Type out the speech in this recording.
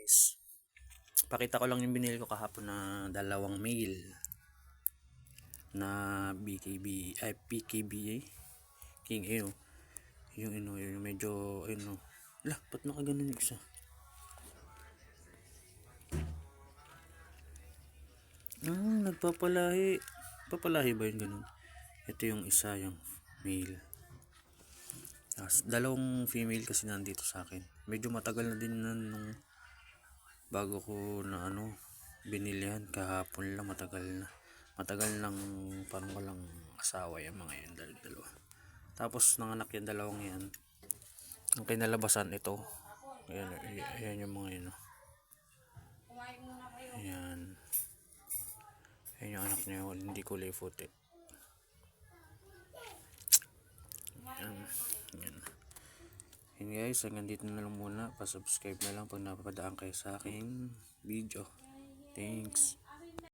guys, pakita ko lang yung binili ko kahapon na dalawang male na BKB ay PKBA King. Yung medyo lah, ba't nakaganon yung isa? Papalahi ba yung ganun? Ito yung isa, yung male. Dalawang female kasi nandito sa akin. Medyo matagal na din nung bago ko na binilihan. Kahapon lang, matagal lang, parang walang asawa yung mga yan, dalawa. Tapos nanganak yung dalawang yan. Ang kinalabasan ito, ayan yung mga yun. Ayan yung anak niya, hindi kulay puti. Yun guys, hanggang dito na lang muna. Pa-subscribe na lang pag napapadaan kayo sa aking video. Thanks.